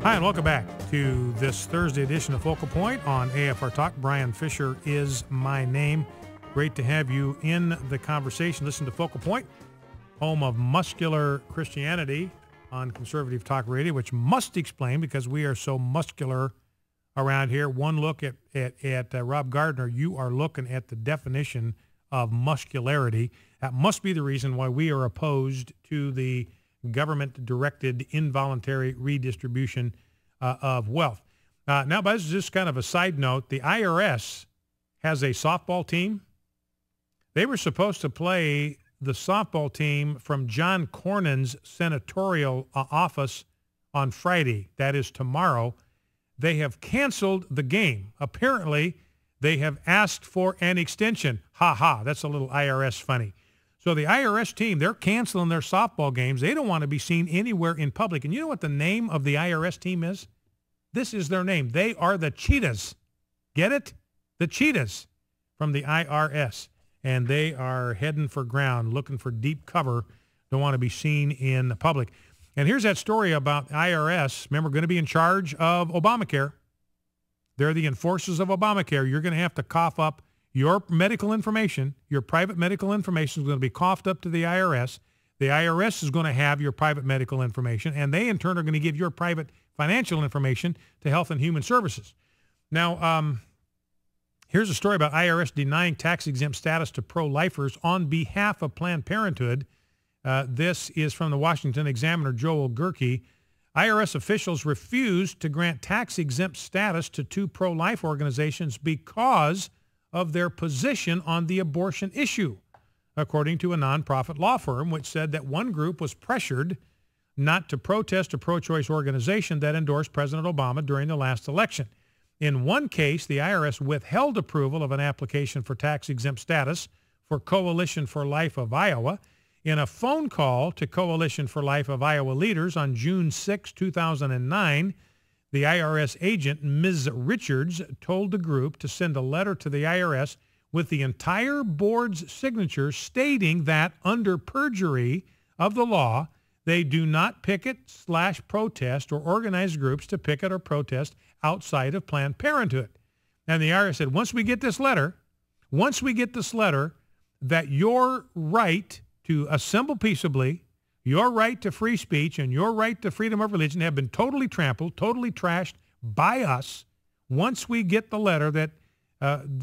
Hi, and welcome back to this Thursday edition of Focal Point on AFR Talk. Brian Fisher is my name. Great to have you in the conversation. Listen to Focal Point, home of muscular Christianity on Conservative Talk Radio, which must explain because we are so muscular around here. One look at Rob Gardner, you are looking at the definition of muscularity. That must be the reason why we are opposed to the government-directed involuntary redistribution of wealth. Now, but this is just kind of a side note. The IRS has a softball team. They were supposed to play the softball team from John Cornyn's senatorial office on Friday. That is tomorrow. They have canceled the game. Apparently, they have asked for an extension. Ha ha, that's a little IRS funny. So the IRS team, they're canceling their softball games. They don't want to be seen anywhere in public. And you know what the name of the IRS team is? This is their name. They are the Cheetahs. Get it? The Cheetahs from the IRS. And they are heading for ground, looking for deep cover. Don't want to be seen in the public. And here's that story about IRS. Remember, going to be in charge of Obamacare. They're the enforcers of Obamacare. You're going to have to cough up your medical information. Your private medical information is going to be coughed up to the IRS. The IRS is going to have your private medical information, and they in turn are going to give your private financial information to Health and Human Services. Now, here's a story about IRS denying tax-exempt status to pro-lifers on behalf of Planned Parenthood. This is from the Washington Examiner, Joel Gerke. IRS officials refused to grant tax-exempt status to two pro-life organizations because of their position on the abortion issue, according to a nonprofit law firm, which said that one group was pressured not to protest a pro-choice organization that endorsed President Obama during the last election. In one case, the IRS withheld approval of an application for tax-exempt status for Coalition for Life of Iowa. In a phone call to Coalition for Life of Iowa leaders on June 6, 2009, the IRS agent, Ms. Richards, told the group to send a letter to the IRS with the entire board's signature stating that under perjury of the law, they do not picket/protest or organize groups to picket or protest outside of Planned Parenthood. And the IRS said, once we get this letter, that your right to assemble peaceably, your right to free speech, and your right to freedom of religion have been totally trampled, totally trashed by us. Once we get the letter that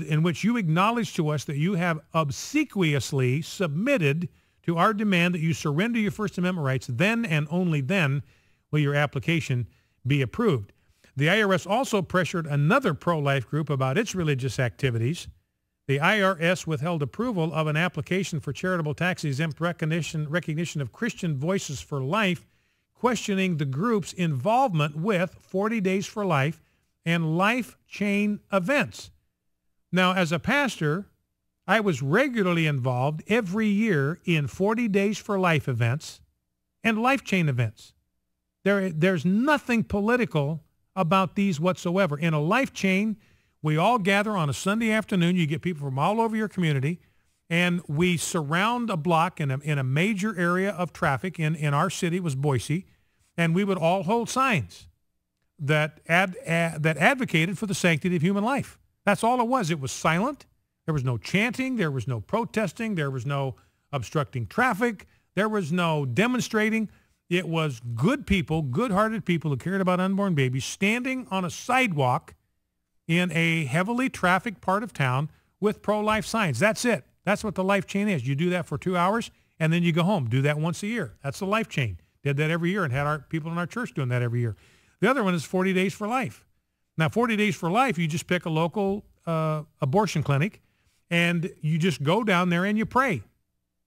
in which you acknowledge to us that you have obsequiously submitted to our demand that you surrender your First Amendment rights, then and only then will your application be approved. The IRS also pressured another pro-life group about its religious activities. The IRS withheld approval of an application for charitable tax-exempt recognition of Christian Voices for Life, questioning the group's involvement with 40 Days for Life and Life Chain events. Now, as a pastor, I was regularly involved every year in 40 Days for Life events and Life Chain events. There's nothing political about these whatsoever. In a Life Chain, we all gather on a Sunday afternoon. You get people from all over your community, and we surround a block in a major area of traffic. In our city was Boise, and we would all hold signs that advocated for the sanctity of human life. That's all it was. It was silent. There was no chanting. There was no protesting. There was no obstructing traffic. There was no demonstrating. It was good people, good-hearted people who cared about unborn babies standing on a sidewalk in a heavily trafficked part of town with pro-life signs. That's it. That's what the Life Chain is. You do that for 2 hours, and then you go home. Do that once a year. That's the Life Chain. Did that every year and had our people in our church doing that every year. The other one is 40 Days for Life. Now, 40 Days for Life, you just pick a local abortion clinic, and you just go down there and you pray.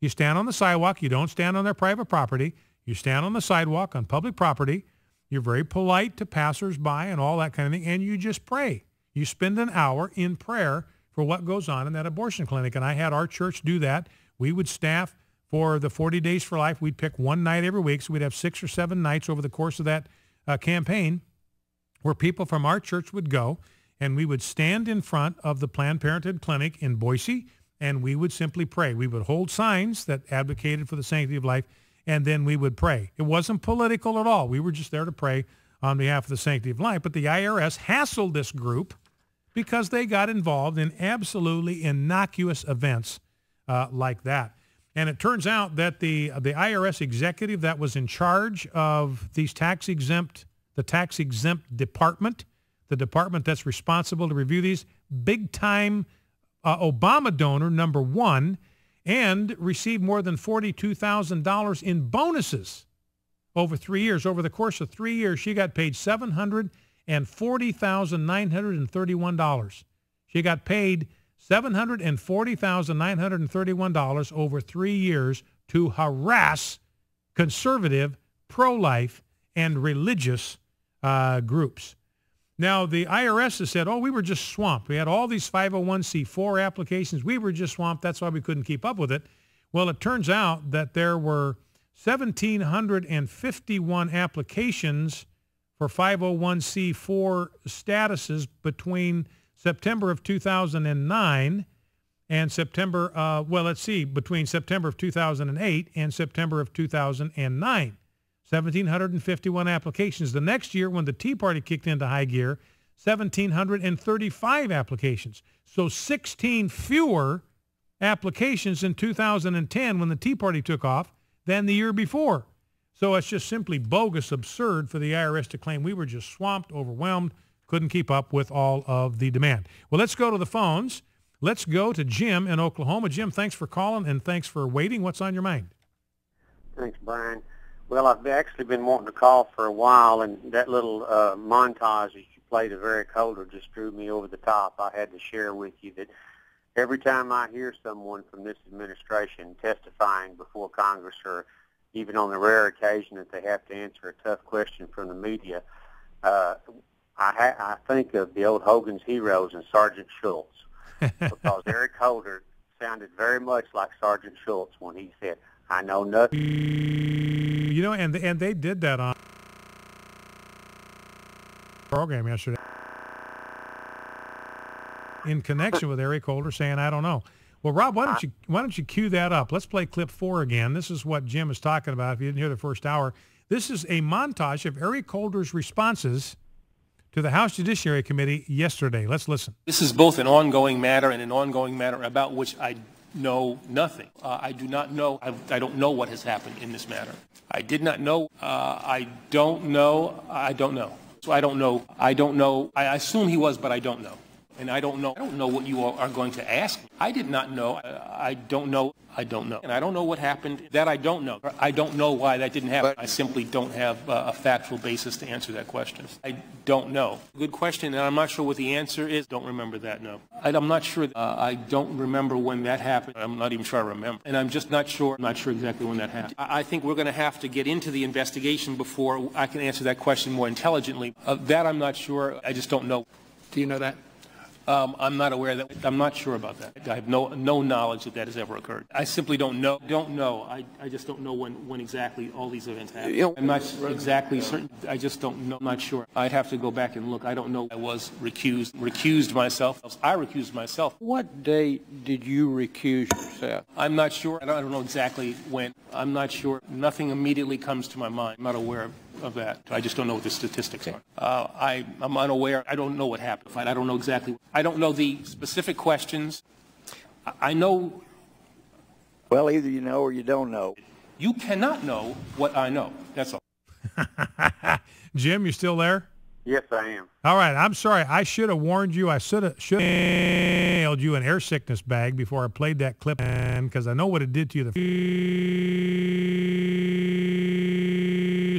You stand on the sidewalk. You don't stand on their private property. You stand on the sidewalk on public property. You're very polite to passersby and all that kind of thing, and you just pray. You spend an hour in prayer for what goes on in that abortion clinic. And I had our church do that. We would staff for the 40 Days for Life. We'd pick one night every week. So we'd have 6 or 7 nights over the course of that campaign where people from our church would go, and we would stand in front of the Planned Parenthood clinic in Boise, and we would simply pray. We would hold signs that advocated for the sanctity of life, and then we would pray. It wasn't political at all. We were just there to pray on behalf of the sanctity of life. But the IRS hassled this group because they got involved in absolutely innocuous events like that. And it turns out that the IRS executive that was in charge of these tax-exempt department, the department that's responsible to review these, big-time Obama donor, number one, and received more than $42,000 in bonuses over 3 years. Over the course of 3 years, she got paid $740,931. She got paid $740,931 over 3 years to harass conservative, pro-life, and religious groups. Now, the IRS has said, we were just swamped. We had all these 501c4 applications. We were just swamped. That's why we couldn't keep up with it. Well, it turns out that there were 1,751 applications for 501c4 statuses between September of 2009 and between September of 2008 and September of 2009. 1,751 applications. The next year, when the Tea Party kicked into high gear, 1,735 applications. So 16 fewer applications in 2010 when the Tea Party took off than the year before. So it's just simply bogus, absurd for the IRS to claim we were just swamped, overwhelmed, couldn't keep up with all of the demand. Well, let's go to the phones. Let's go to Jim in Oklahoma. Jim, thanks for calling and thanks for waiting. What's on your mind? Thanks, Brian. Well, I've actually been wanting to call for a while, and that little montage that you played of Eric Holder just drew me over the top. I had to share with you that every time I hear someone from this administration testifying before Congress, or even on the rare occasion that they have to answer a tough question from the media, I think of the old Hogan's Heroes and Sergeant Schultz, because Eric Holder sounded very much like Sergeant Schultz when he said, "I know nothing." You know, and they did that on the program yesterday in connection with Eric Holder saying, "I don't know." Well, Rob, why don't you cue that up? Let's play clip 4 again. This is what Jim is talking about. If you didn't hear the first hour, this is a montage of Eric Holder's responses to the House Judiciary Committee yesterday. Let's listen. This is both an ongoing matter and an ongoing matter about which I know nothing. I do not know. I don't know what has happened in this matter. I did not know. I don't know. I don't know. So I don't know. I don't know. I assume he was, but I don't know. And I don't know. I don't know what you are going to ask me. I did not know. I don't know. I don't know. And I don't know what happened. That I don't know. I don't know why that didn't happen. I simply don't have a factual basis to answer that question. I don't know. Good question, and I'm not sure what the answer is. Don't remember that, no. I'm not sure. I don't remember when that happened. I'm not even sure I remember. And I'm just not sure. I'm not sure exactly when that happened. I think we're going to have to get into the investigation before I can answer that question more intelligently. That I'm not sure. I just don't know. Do you know that? I'm not aware that. I'm not sure about that. I have no knowledge that has ever occurred. I simply don't know. I just don't know when exactly all these events happened. I'm not exactly certain. I just don't know. I'm not sure. I'd have to go back and look. I don't know. I was recused myself. I recused myself. What date did you recuse yourself? I'm not sure. I don't know exactly when. I'm not sure. Nothing immediately comes to my mind. I'm not aware of that. I just don't know what the statistics are. I'm unaware. I don't know what happened. I don't know exactly. I don't know the specific questions. I know. Well, either you know or you don't know. You cannot know what I know. That's all. Jim, you still there? Yes, I am. All right. I'm sorry. I should have warned you. I should have mailed you an air sickness bag before I played that clip, because I know what it did to you.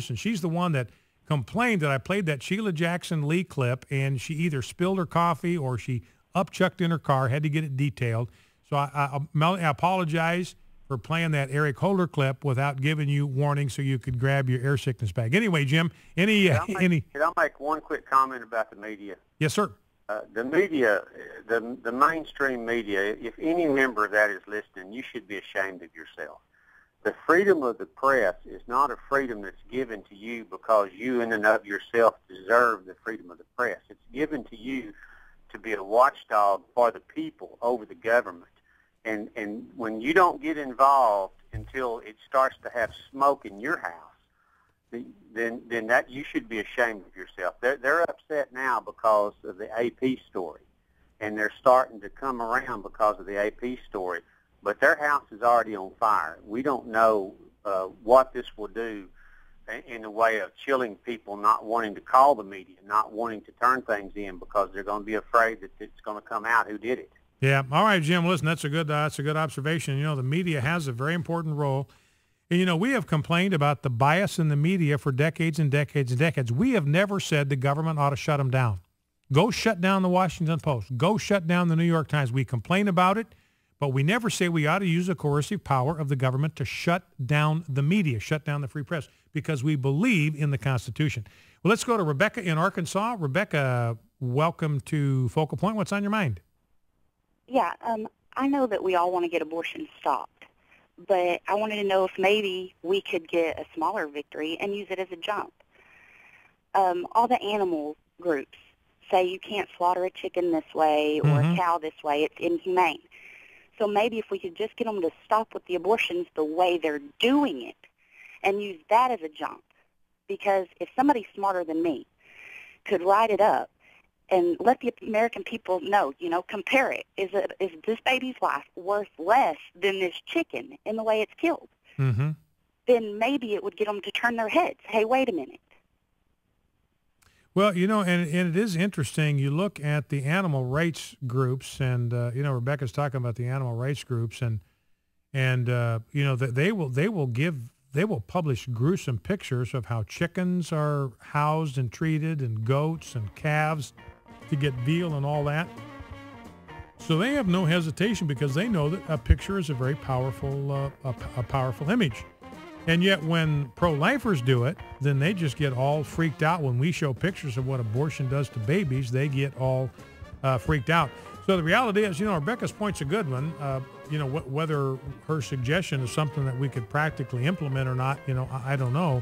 And she's the one that complained that I played that Sheila Jackson Lee clip, and she either spilled her coffee or she upchucked in her car, had to get it detailed. So I apologize for playing that Eric Holder clip without giving you warning so you could grab your air sickness bag. Anyway, Jim, Could I make one quick comment about the media? Yes, sir. The media, the mainstream media, if any member of that is listening, you should be ashamed of yourself. The freedom of the press is not a freedom that's given to you because you in and of yourself deserve the freedom of the press. It's given to you to be a watchdog for the people over the government. And when you don't get involved until it starts to have smoke in your house, then that you should be ashamed of yourself. They're upset now because of the AP story, and they're starting to come around because of the AP story. But their house is already on fire. We don't know what this will do in the way of chilling people, not wanting to call the media, not wanting to turn things in because they're going to be afraid that it's going to come out who did it. Yeah. All right, Jim. Listen, that's a good observation. You know, the media has a very important role. And, you know, we have complained about the bias in the media for decades and decades and decades. We have never said the government ought to shut them down. Go shut down the Washington Post. Go shut down the New York Times. We complain about it, but we never say we ought to use the coercive power of the government to shut down the media, shut down the free press, because we believe in the Constitution. Well, let's go to Rebecca in Arkansas. Rebecca, welcome to Focal Point. What's on your mind? Yeah, I know that we all want to get abortion stopped, but I wanted to know if maybe we could get a smaller victory and use it as a jump. All the animal groups say you can't slaughter a chicken this way or a cow this way. It's inhumane. So maybe if we could just get them to stop with the abortions the way they're doing it and use that as a jump. Because if somebody smarter than me could write it up and let the American people know, you know, compare it. Is this baby's life worth less than this chicken in the way it's killed? Mm-hmm. Then maybe it would get them to turn their heads. Hey, wait a minute. Well, you know, and it is interesting. You look at the animal rights groups, and you know, Rebecca's talking about the animal rights groups, and you know, they will publish gruesome pictures of how chickens are housed and treated, and goats and calves to get veal and all that. So they have no hesitation because they know that a picture is a very powerful, a powerful image. And yet when pro-lifers do it, then they just get all freaked out. When we show pictures of what abortion does to babies, they get all freaked out. So the reality is, you know, Rebecca's point's a good one. You know, whether her suggestion is something that we could practically implement or not, you know, I don't know.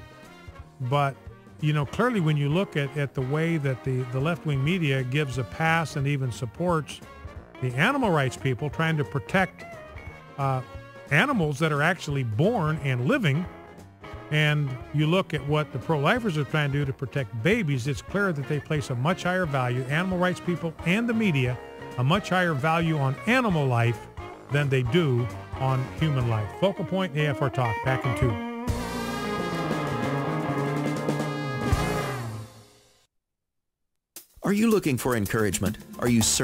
But, you know, clearly when you look at the way that the left-wing media gives a pass and even supports the animal rights people trying to protect animals that are actually born and living, and you look at what the pro-lifers are trying to do to protect babies, it's clear that they place a much higher value, animal rights people and the media, a much higher value on animal life than they do on human life. Focal Point, AFR Talk, back in 2. Are you looking for encouragement? Are you